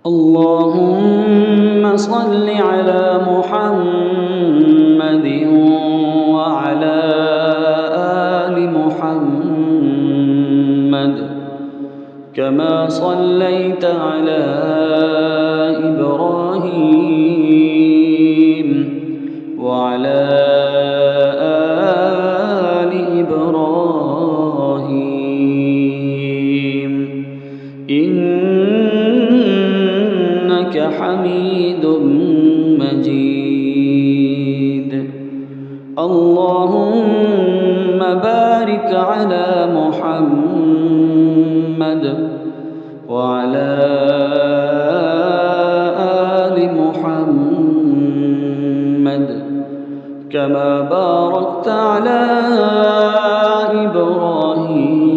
اللهم صل على محمد وعلى آل محمد كما صليت على إبراهيم وعلى آل إبراهيم إنك حميد مجيد. اللهم بارك على محمد وعلى آل محمد كما باركت على إبراهيم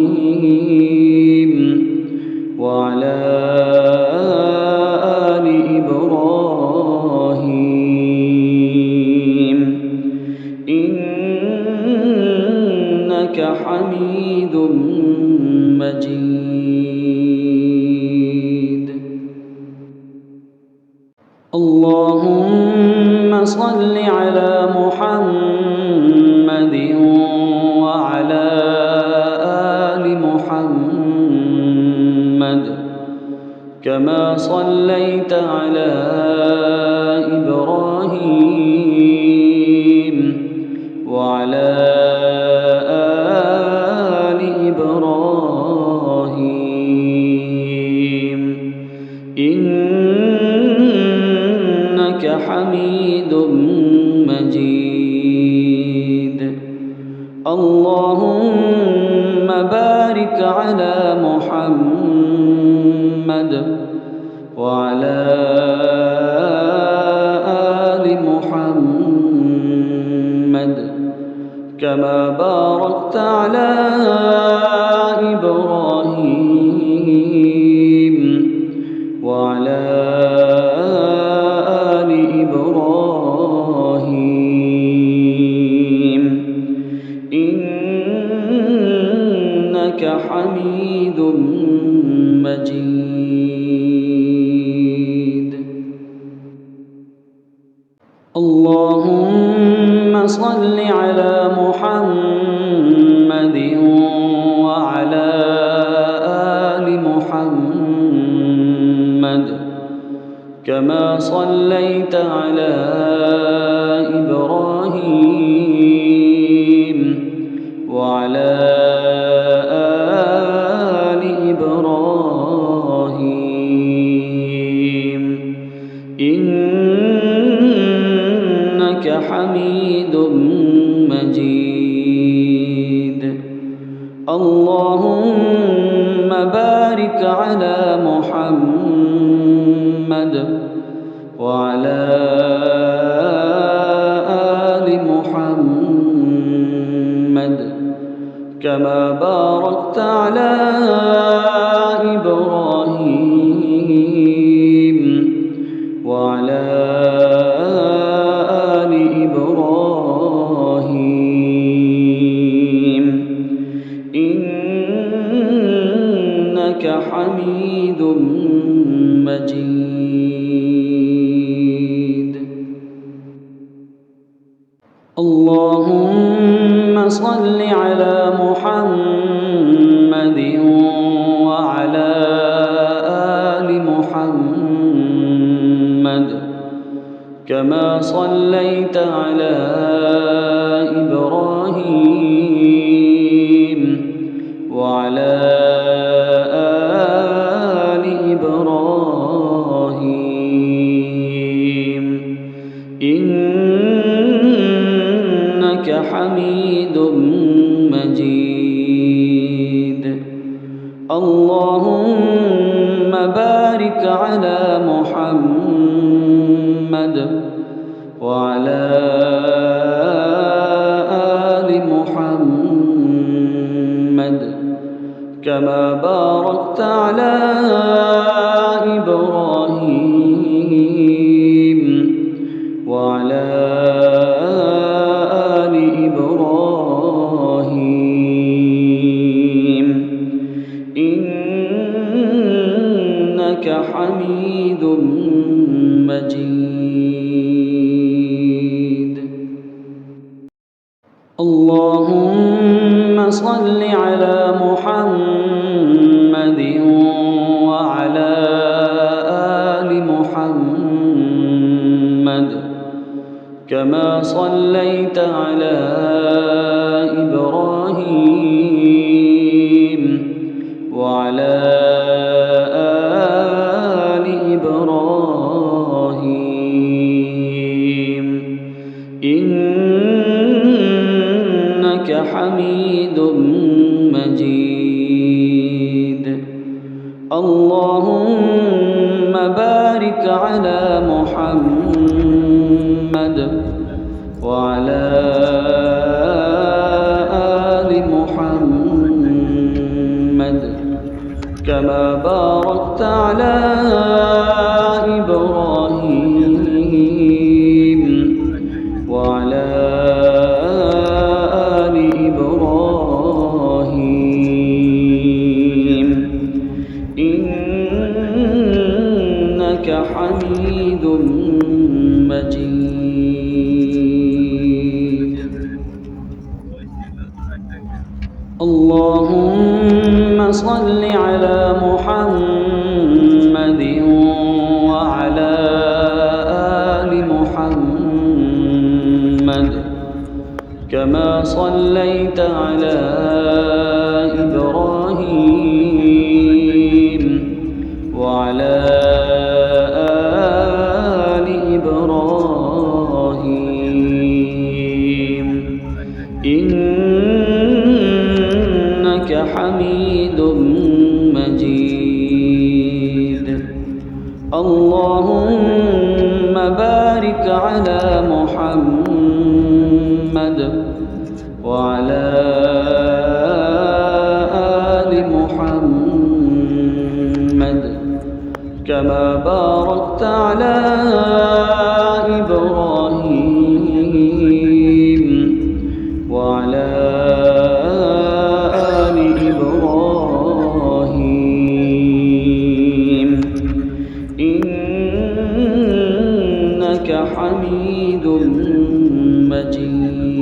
وعلى آل إبراهيم إنك حميد مجيد. اللهم صل على محمد وعلى آل محمد كما صليت على إبراهيم وعلى آل إبراهيم إنك حميد مجيد. اللهم بارك على محمد وعلى آل محمد كما باركت على إبراهيم وعلى آل إبراهيم إنك حميد مجيد. اللهم صل على محمد وعلى آل محمد كما صليت على إبراهيم وعلى آل إبراهيم إنك حميد مجيد. اللهم بارك على محمد وعلى آل محمد كما باركت على إبراهيم وعلى آل إبراهيم إنك حميد مجيد. اللهم صل على محمد وعلى آل محمد كما صليت على إبراهيم وعلى آل إبراهيم إنك حميد مجيد. اللهم بارك على محمد وعلى آل محمد كما باركت على إبراهيم وعلى آل إبراهيم إنك حميد حميد مجيد. اللهم صل على محمد وعلى آل محمد كما صليت على إبراهيم وعلى آل إبراهيم إنك حميد مجيد. اللهم بارك على محمد وعلى آل محمد كما باركت على إبراهيم وعلى آل إبراهيم إنك حميد مجيد. اللهم صل على محمد وعلى آل محمد كما صليت على إبراهيم وعلى آل إبراهيم إنك حميد مجيد. اللهم بارك على محمد وعلى آل محمد كما باركت على إبراهيم وعلى آل إبراهيم إنك حميد مجيد.